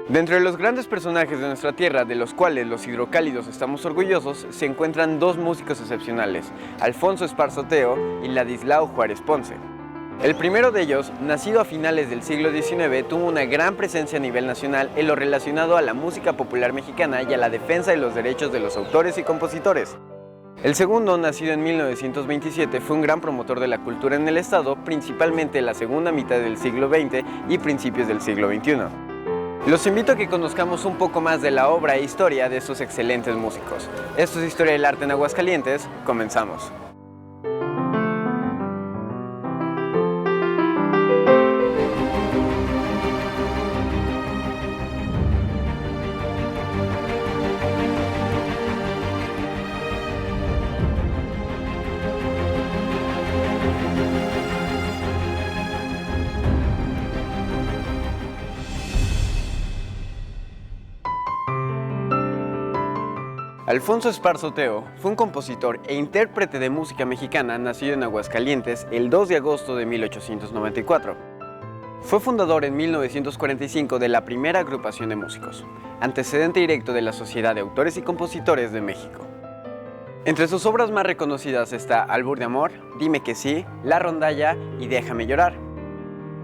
Dentro de los grandes personajes de nuestra tierra, de los cuales los hidrocálidos estamos orgullosos, se encuentran dos músicos excepcionales, Alfonso Esparza Oteo y Ladislao Juárez Ponce. El primero de ellos, nacido a finales del siglo XIX, tuvo una gran presencia a nivel nacional en lo relacionado a la música popular mexicana y a la defensa de los derechos de los autores y compositores. El segundo, nacido en 1927, fue un gran promotor de la cultura en el estado, principalmente en la segunda mitad del siglo XX y principios del siglo XXI. Los invito a que conozcamos un poco más de la obra e historia de estos excelentes músicos. Esto es Historia del Arte en Aguascalientes. Comenzamos. Alfonso Esparza Oteo fue un compositor e intérprete de música mexicana nacido en Aguascalientes el 2 de agosto de 1894. Fue fundador en 1945 de la primera agrupación de músicos, antecedente directo de la Sociedad de Autores y Compositores de México. Entre sus obras más reconocidas está Albur de Amor, Dime que sí, La Rondalla y Déjame llorar.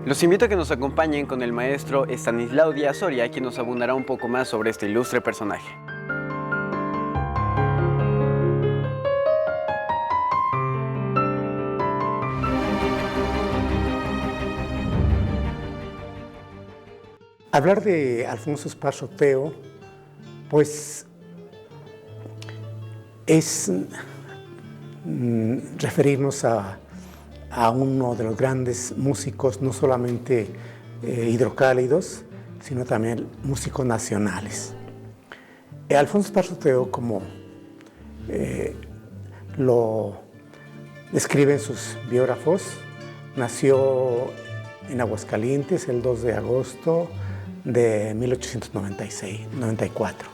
Los invito a que nos acompañen con el maestro Estanislao Díaz Soria, quien nos abundará un poco más sobre este ilustre personaje. Hablar de Alfonso Esparza Oteo, pues es referirnos a uno de los grandes músicos, no solamente hidrocálidos, sino también músicos nacionales. Alfonso Esparza Oteo, como lo describen sus biógrafos, nació en Aguascalientes el 2 de agosto de 1894.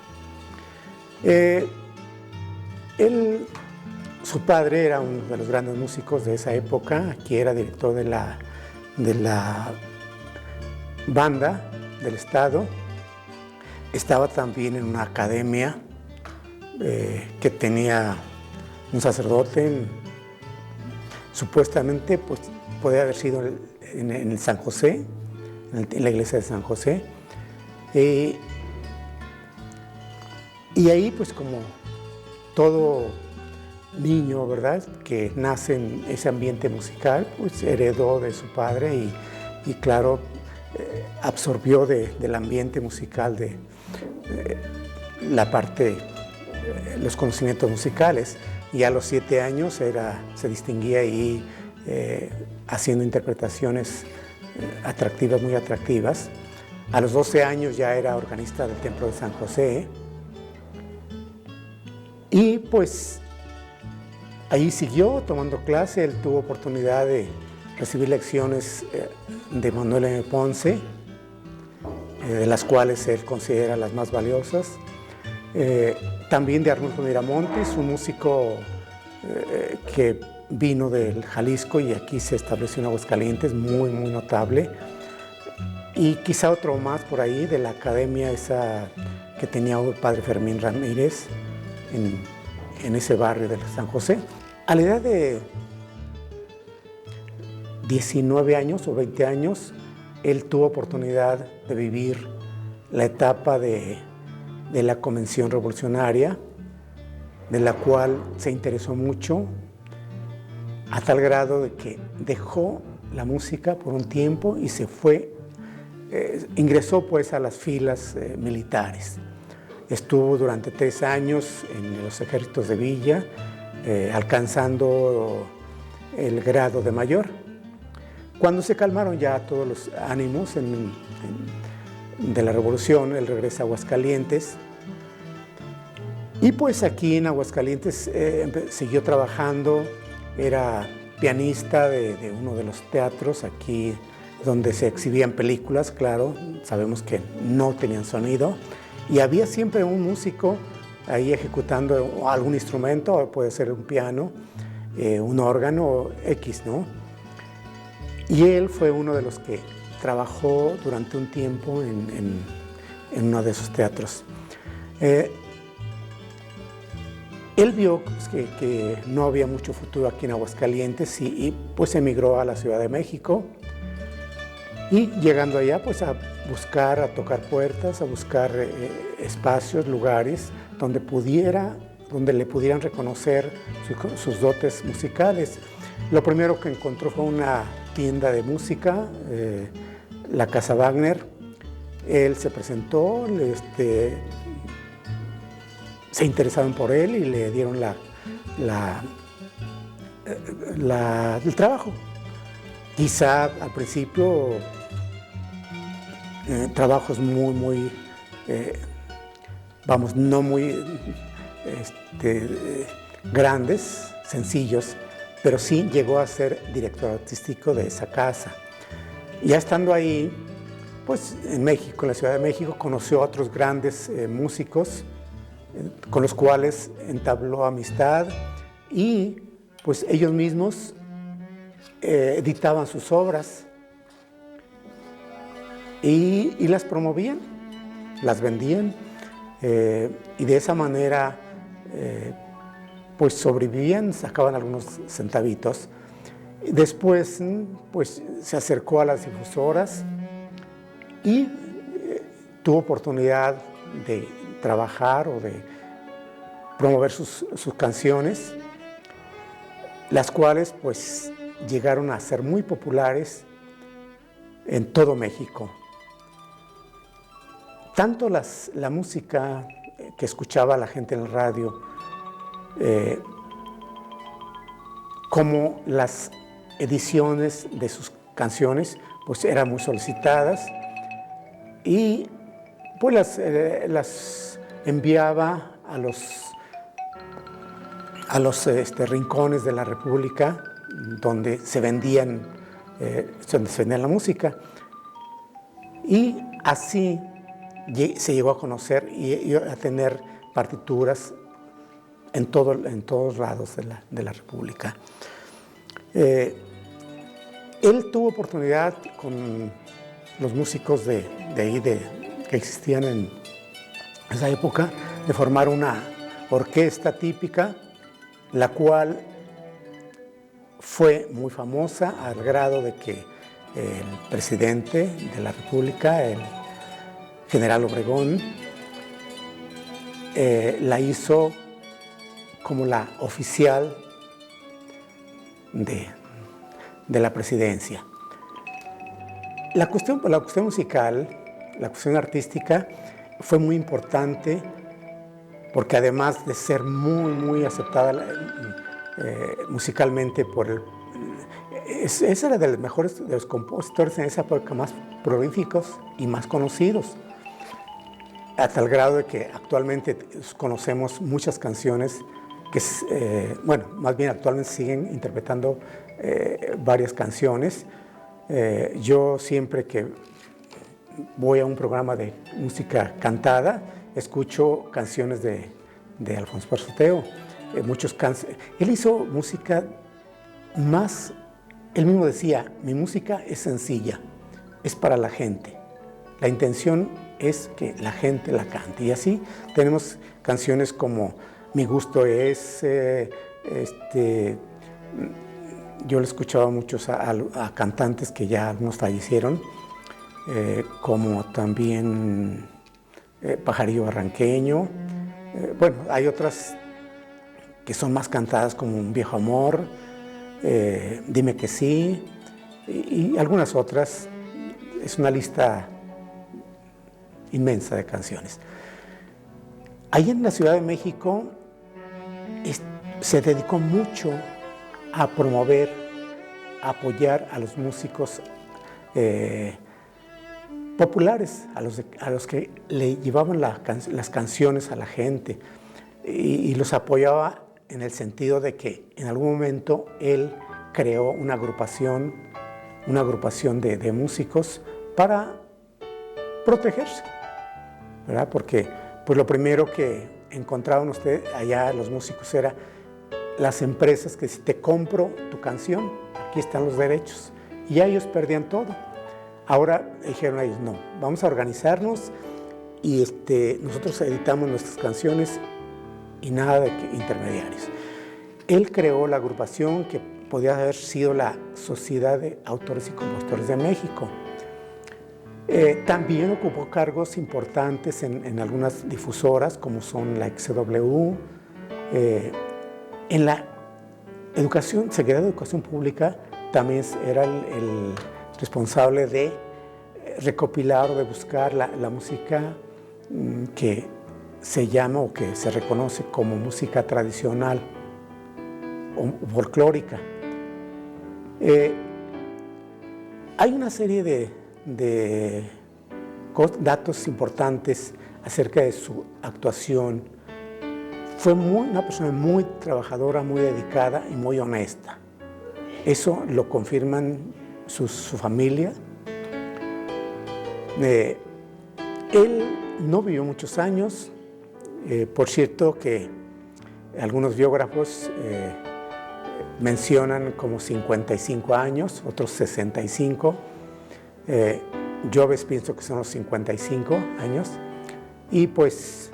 Su padre era uno de los grandes músicos de esa época, aquí era director de la banda del estado. Estaba también en una academia que tenía un sacerdote, supuestamente pues, podía haber sido en el San José, en la iglesia de San José. Y ahí, pues como todo niño, ¿verdad?, que nace en ese ambiente musical, pues heredó de su padre y claro, absorbió del ambiente musical, de la parte, los conocimientos musicales. Y a los 7 años se distinguía ahí haciendo interpretaciones atractivas, muy atractivas. A los 12 años ya era organista del Templo de San José. Y pues ahí siguió tomando clase. Él tuvo oportunidad de recibir lecciones de Manuel M. Ponce, de las cuales él considera las más valiosas. También de Arnulfo Miramontes, un músico que vino del Jalisco y aquí se estableció en Aguascalientes, muy, muy notable. Y quizá otro más por ahí, de la academia esa que tenía el padre Fermín Ramírez en ese barrio de San José. A la edad de 19 años o 20 años, él tuvo oportunidad de vivir la etapa de la Convención Revolucionaria, de la cual se interesó mucho, a tal grado de que dejó la música por un tiempo y se fue, ingresó pues a las filas militares. Estuvo durante 3 años en los ejércitos de Villa, alcanzando el grado de mayor. Cuando se calmaron ya todos los ánimos de la revolución, él regresa a Aguascalientes. Y pues aquí en Aguascalientes siguió trabajando, era pianista de uno de los teatros aquí donde se exhibían películas, claro, sabemos que no tenían sonido, y había siempre un músico ahí ejecutando algún instrumento, puede ser un piano, un órgano X, ¿no? Y él fue uno de los que trabajó durante un tiempo en uno de esos teatros. Él vio pues, que no había mucho futuro aquí en Aguascalientes y pues emigró a la Ciudad de México, y llegando allá pues a buscar, a tocar puertas, a buscar espacios, lugares donde le pudieran reconocer sus dotes musicales. Lo primero que encontró fue una tienda de música, la Casa Wagner. Él se presentó, se interesaron por él y le dieron el trabajo. Quizá al principio trabajos muy, no muy grandes, sencillos, pero sí llegó a ser director artístico de esa casa. Ya estando ahí, pues en México, en la Ciudad de México, conoció a otros grandes músicos con los cuales entabló amistad, y pues ellos mismos editaban sus obras y las promovían, las vendían, y de esa manera pues sobrevivían, sacaban algunos centavitos. Después pues se acercó a las difusoras y tuvo oportunidad de trabajar o de promover sus canciones, las cuales pues llegaron a ser muy populares en todo México. Tanto la música que escuchaba la gente en el radio como las ediciones de sus canciones pues eran muy solicitadas, y pues las enviaba a los rincones de la República donde se vendían la música, y así se llegó a conocer y a tener partituras en todos lados de la República. Él tuvo oportunidad con los músicos de ahí, que existían en esa época, de formar una orquesta típica, la cual fue muy famosa al grado de que el presidente de la República, el general Obregón, la hizo como la oficial de la presidencia. La cuestión musical, la cuestión artística fue muy importante, porque además de ser muy aceptada musicalmente ese era de los mejores de los compositores en esa época, más prolíficos y más conocidos, a tal grado de que actualmente conocemos muchas canciones que, más bien actualmente siguen interpretando varias canciones. Yo siempre que voy a un programa de música cantada, escucho canciones de Alfonso Esparza Oteo. Él hizo música más, él mismo decía, mi música es sencilla, es para la gente. La intención es que la gente la cante. Y así tenemos canciones como Mi gusto es, yo le escuchaba muchos a cantantes que ya algunos fallecieron, como también Pajarillo Barranqueño. Hay otras que son más cantadas, como Un viejo amor, Dime que sí, y algunas otras. Es una lista inmensa de canciones. Ahí en la Ciudad de México se dedicó mucho a promover, a apoyar a los músicos populares, a los que le llevaban las canciones a la gente, y los apoyaba en el sentido de que en algún momento él creó una agrupación de músicos para protegerse, ¿verdad? Porque pues lo primero que encontraban allá los músicos era las empresas que si te compro tu canción, aquí están los derechos, y ya ellos perdían todo. Ahora dijeron ellos, no, vamos a organizarnos y nosotros editamos nuestras canciones y nada de intermediarios. Él creó la agrupación que podía haber sido la Sociedad de Autores y Compositores de México. También ocupó cargos importantes en algunas difusoras, como son la XW. En la Secretaría de Educación Pública también era el responsable de recopilar o de buscar la música que se llama o que se reconoce como música tradicional o folclórica. Hay una serie de datos importantes acerca de su actuación. Fue una persona muy trabajadora, muy dedicada y muy honesta. Eso lo confirman su familia. Él no vivió muchos años. Por cierto que algunos biógrafos mencionan como 55 años, otros 65. Yo a veces pienso que son los 55 años. Y pues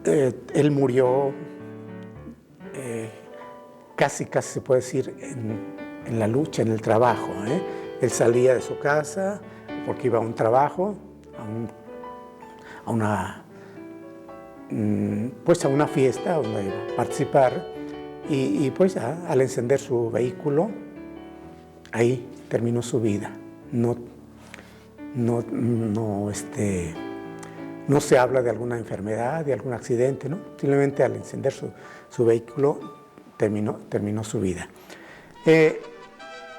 él murió casi se puede decir en la lucha, en el trabajo. Él salía de su casa porque iba a un trabajo, a una fiesta donde iba a participar y pues ya, al encender su vehículo, ahí terminó su vida. No se habla de alguna enfermedad, de algún accidente, ¿no? Simplemente al encender su vehículo terminó su vida.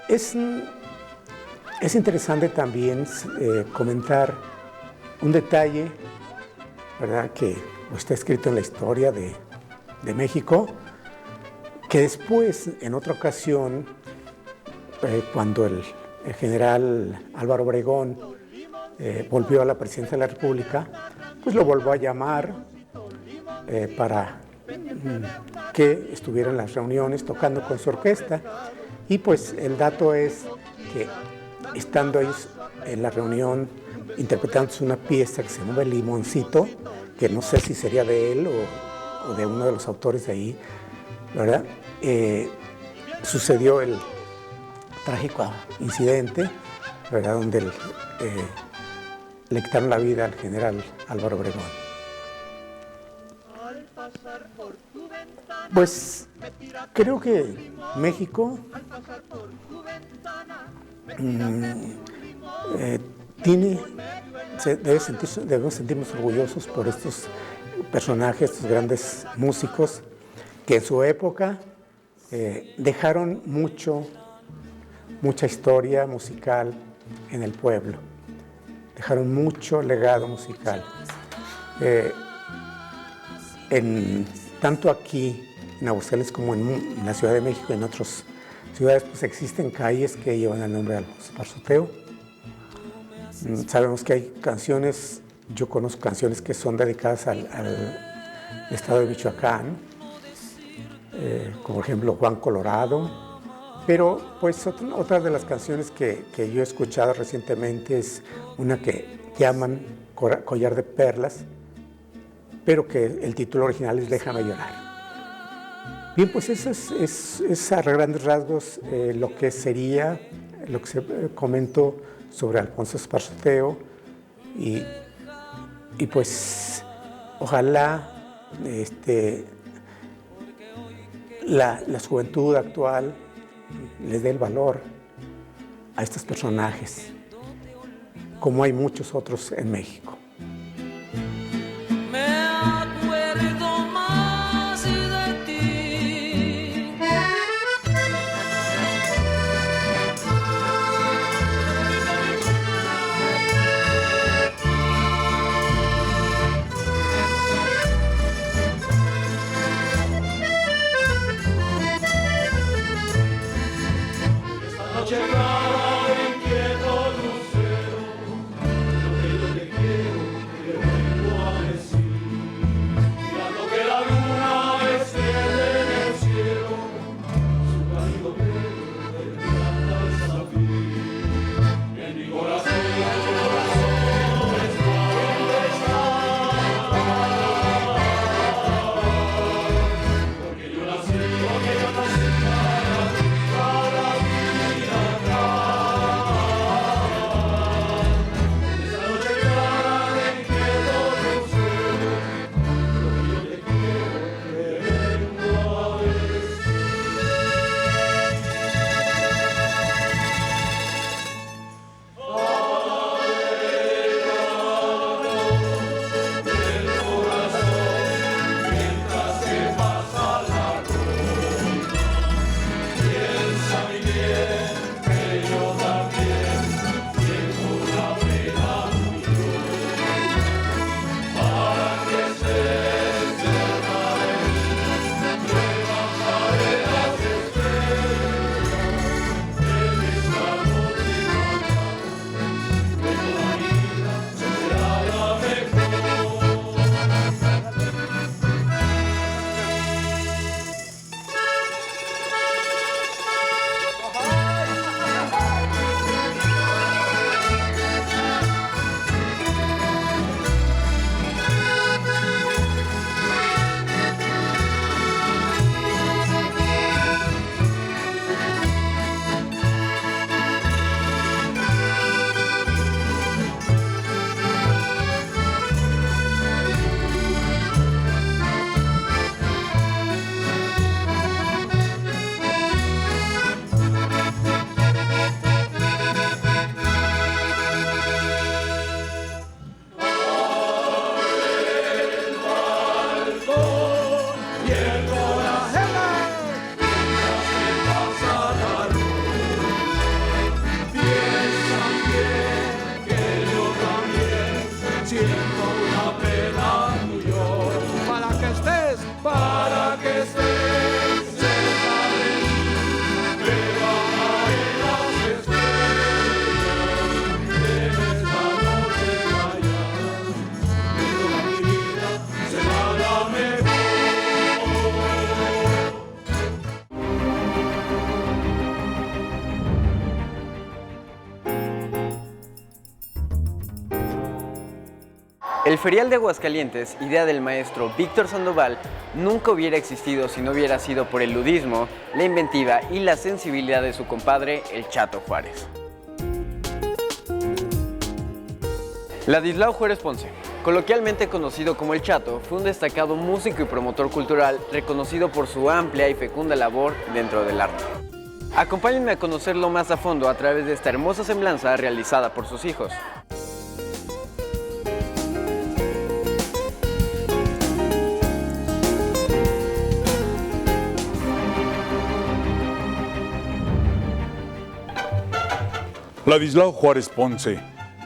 Es interesante también comentar un detalle, ¿verdad?, que está escrito en la historia de México, que después, en otra ocasión, cuando el general Álvaro Obregón volvió a la presidencia de la República, pues lo volvió a llamar para que estuviera en las reuniones tocando con su orquesta. Y pues el dato es que estando ahí en la reunión interpretándose una pieza que se llama El Limoncito, que no sé si sería de él o de uno de los autores de ahí, ¿verdad? Sucedió el trágico incidente, ¿verdad?, donde le quitaron la vida al general Álvaro Obregón. Pues creo que México debemos sentirnos orgullosos por estos personajes, estos grandes músicos que en su época dejaron mucha historia musical en el pueblo, dejaron mucho legado musical. Tanto aquí en Aguascalientes como en la Ciudad de México y en otras ciudades, pues existen calles que llevan el nombre de Alfonso Esparza Oteo. Sabemos que hay canciones, yo conozco canciones que son dedicadas al estado de Michoacán, como por ejemplo Juan Colorado, pero pues otra de las canciones que yo he escuchado recientemente es una que llaman Collar de Perlas, pero que el título original es Déjame llorar. Bien, pues eso es a grandes rasgos lo que se comentó sobre Alfonso Esparza Oteo y pues ojalá la juventud actual les dé el valor a estos personajes, como hay muchos otros en México. Noche clara, inquieto lucero, lo que yo te quiero. El Ferial de Aguascalientes, idea del maestro Víctor Sandoval, nunca hubiera existido si no hubiera sido por el ludismo, la inventiva y la sensibilidad de su compadre, el Chato Juárez. Ladislao Juárez Ponce, coloquialmente conocido como el Chato, fue un destacado músico y promotor cultural reconocido por su amplia y fecunda labor dentro del arte. Acompáñenme a conocerlo más a fondo a través de esta hermosa semblanza realizada por sus hijos. Ladislao Juárez Ponce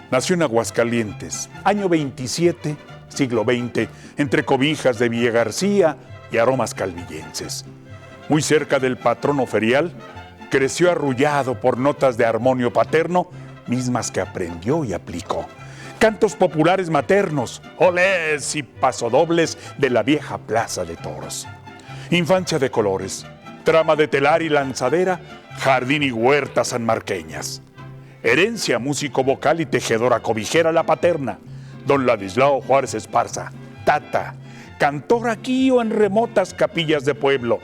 nació en Aguascalientes, año 27, siglo XX, entre cobijas de Villa García y aromas calvillenses. Muy cerca del patrono ferial, creció arrullado por notas de armonio paterno, mismas que aprendió y aplicó. Cantos populares maternos, olés y pasodobles de la vieja plaza de toros. Infancia de colores, trama de telar y lanzadera, jardín y huertas sanmarqueñas. Herencia músico vocal y tejedora cobijera la paterna, don Ladislao Juárez Esparza, tata, cantor aquí o en remotas capillas de pueblo.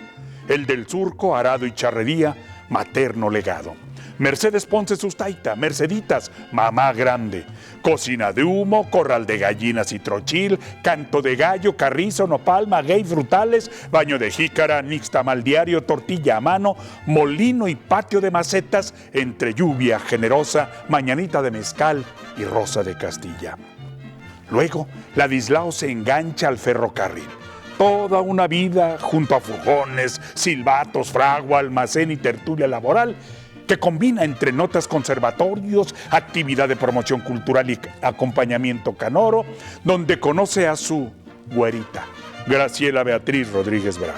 El del surco, arado y charrería, materno legado. Mercedes Ponce Sustaita, Merceditas, mamá grande. Cocina de humo, corral de gallinas y trochil, canto de gallo, carrizo, nopal, maguey, frutales, baño de jícara, nixtamal diario, tortilla a mano, molino y patio de macetas, entre lluvia generosa, mañanita de mezcal y rosa de Castilla. Luego, Ladislao se engancha al ferrocarril. Toda una vida junto a furgones, silbatos, fragua, almacén y tertulia laboral, que combina entre notas conservatorios, actividad de promoción cultural y acompañamiento canoro, donde conoce a su güerita, Graciela Beatriz Rodríguez Bravo.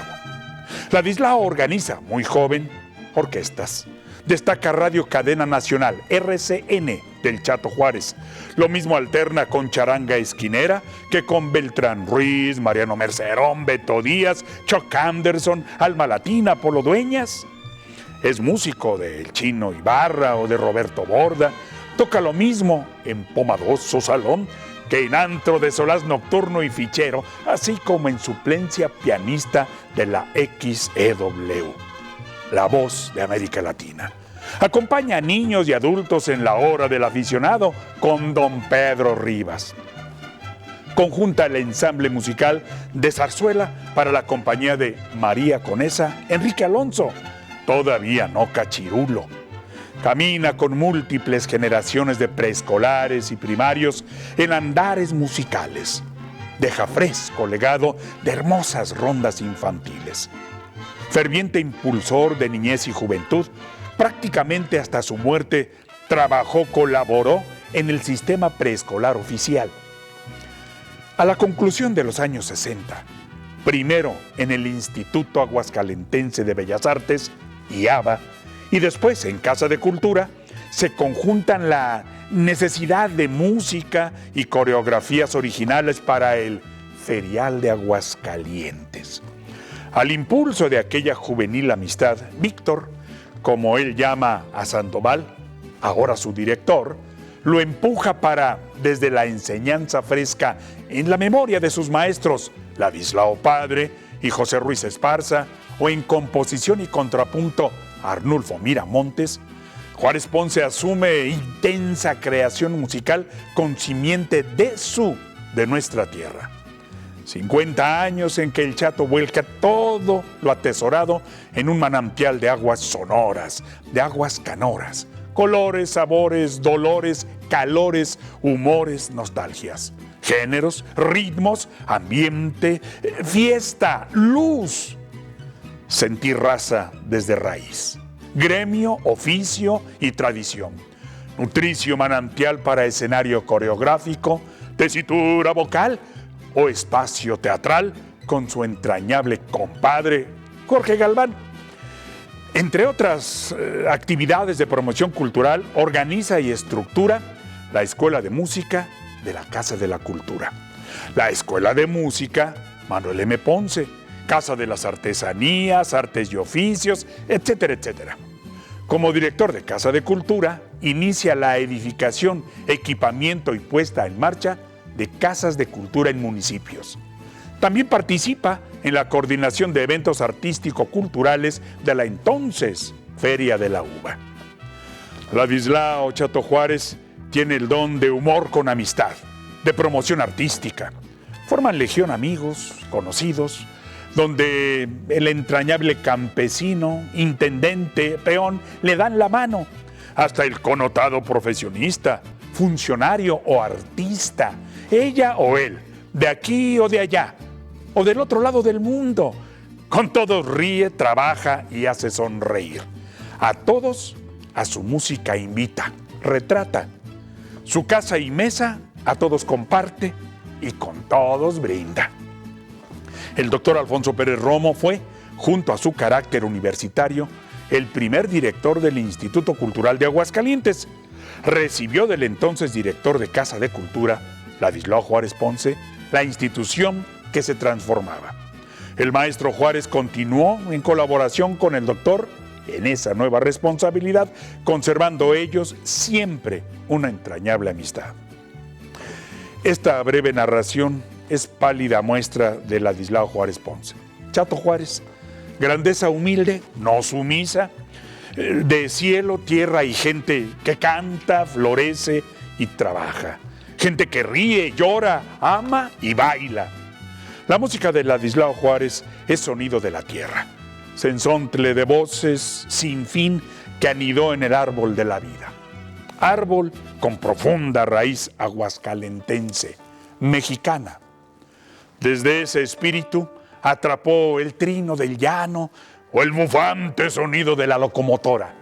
Ladislao organiza, muy joven, orquestas. Destaca Radio Cadena Nacional, RCN, del Chato Juárez. Lo mismo alterna con charanga esquinera que con Beltrán Ruiz, Mariano Mercerón, Beto Díaz, Chuck Anderson, Alma Latina, Polo Dueñas. Es músico del Chino Ibarra o de Roberto Borda. Toca lo mismo en Pomadoso Salón que en antro de solaz nocturno y fichero, así como en suplencia pianista de la XEW, la voz de América Latina. Acompaña a niños y adultos en la hora del aficionado con don Pedro Rivas. Conjunta el ensamble musical de zarzuela para la compañía de María Conesa, Enrique Alonso, todavía no cachirulo. Camina con múltiples generaciones de preescolares y primarios en andares musicales. Deja fresco legado de hermosas rondas infantiles. Ferviente impulsor de niñez y juventud, prácticamente hasta su muerte colaboró en el sistema preescolar oficial. A la conclusión de los años 60, primero en el Instituto Aguascalentense de Bellas Artes, IABA, y después en Casa de Cultura, se conjuntan la necesidad de música y coreografías originales para el Ferial de Aguascalientes. Al impulso de aquella juvenil amistad, Víctor, como él llama a Sandoval, ahora su director, lo empuja para, desde la enseñanza fresca en la memoria de sus maestros, Ladislao Padre y José Ruiz Esparza, o en composición y contrapunto, Arnulfo Miramontes, Juárez Ponce asume intensa creación musical con simiente de nuestra tierra. 50 años en que el Chato vuelca todo lo atesorado en un manantial de aguas sonoras, de aguas canoras, colores, sabores, dolores, calores, humores, nostalgias, géneros, ritmos, ambiente, fiesta, luz. Sentir raza desde raíz, gremio, oficio y tradición. Nutricio manantial para escenario coreográfico, tesitura vocal o espacio teatral con su entrañable compadre Jorge Galván. Entre otras actividades de promoción cultural, organiza y estructura la Escuela de Música de la Casa de la Cultura, la Escuela de Música Manuel M. Ponce, Casa de las Artesanías, Artes y Oficios, etcétera, etcétera. Como director de Casa de Cultura, inicia la edificación, equipamiento y puesta en marcha de casas de cultura en municipios. También participa en la coordinación de eventos artístico-culturales de la entonces Feria de la Uva. Ladislao Chato Juárez tiene el don de humor con amistad, de promoción artística. Forman legión amigos, conocidos, donde el entrañable campesino, intendente, peón, le dan la mano. Hasta el connotado profesionista, funcionario o artista, ella o él, de aquí o de allá, o del otro lado del mundo. Con todos ríe, trabaja y hace sonreír. A todos, a su música invita, retrata. Su casa y mesa, a todos comparte y con todos brinda. El doctor Alfonso Pérez Romo fue, junto a su carácter universitario, el primer director del Instituto Cultural de Aguascalientes. Recibió del entonces director de Casa de Cultura, Ladislao Juárez Ponce, la institución que se transformaba. El maestro Juárez continuó en colaboración con el doctor en esa nueva responsabilidad, conservando ellos siempre una entrañable amistad. Esta breve narración es pálida muestra de Ladislao Juárez Ponce. Chato Juárez, grandeza humilde, no sumisa, de cielo, tierra y gente que canta, florece y trabaja. Gente que ríe, llora, ama y baila. La música de Ladislao Juárez es sonido de la tierra, sensontle de voces sin fin que anidó en el árbol de la vida. Árbol con profunda raíz aguascalentense, mexicana. Desde ese espíritu atrapó el trino del llano o el bufante sonido de la locomotora,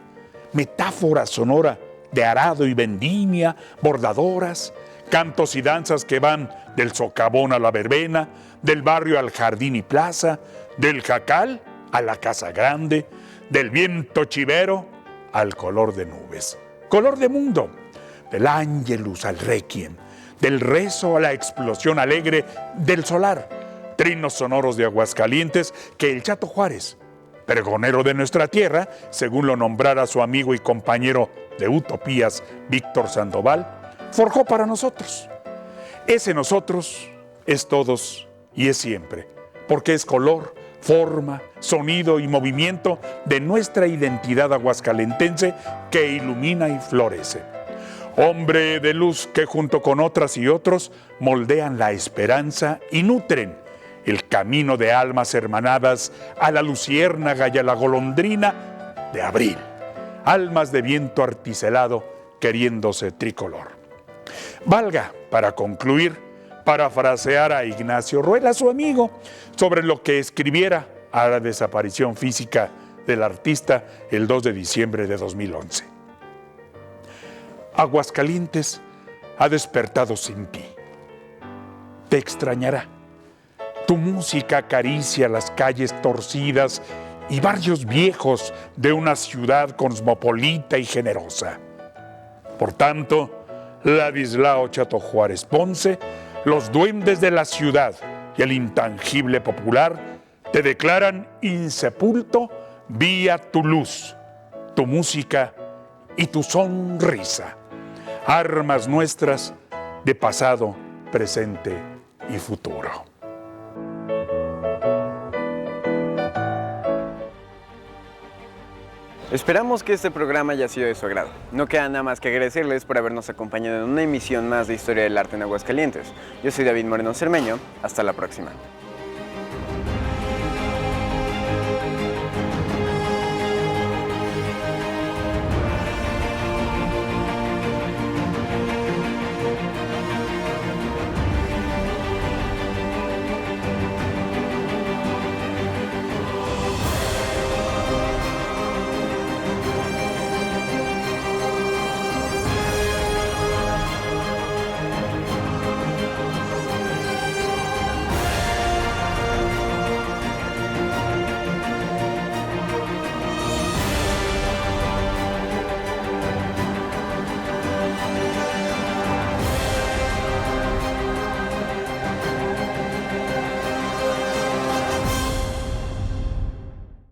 metáfora sonora de arado y vendimia, bordadoras, cantos y danzas que van del socavón a la verbena, del barrio al jardín y plaza, del jacal a la casa grande, del viento chivero al color de nubes, color de mundo, del ángelus al requiem, del rezo a la explosión alegre del solar, trinos sonoros de Aguascalientes que el Chato Juárez, pregonero de nuestra tierra, según lo nombrara su amigo y compañero de utopías, Víctor Sandoval, forjó para nosotros. Ese nosotros es todos y es siempre, porque es color, forma, sonido y movimiento de nuestra identidad aguascalentense que ilumina y florece. Hombre de luz que junto con otras y otros moldean la esperanza y nutren el camino de almas hermanadas a la luciérnaga y a la golondrina de abril. Almas de viento articelado queriéndose tricolor. Valga, para concluir, parafrasear a Ignacio Ruela, su amigo, sobre lo que escribiera a la desaparición física del artista el 2 de diciembre de 2011. Aguascalientes ha despertado sin ti. Te extrañará. Tu música acaricia las calles torcidas y barrios viejos de una ciudad cosmopolita y generosa. Por tanto, Ladislao Chato Juárez Ponce, los duendes de la ciudad y el intangible popular te declaran insepulto vía tu luz, tu música y tu sonrisa, armas nuestras de pasado, presente y futuro. Esperamos que este programa haya sido de su agrado. No queda nada más que agradecerles por habernos acompañado en una emisión más de Historia del Arte en Aguascalientes. Yo soy David Moreno Cermeño. Hasta la próxima.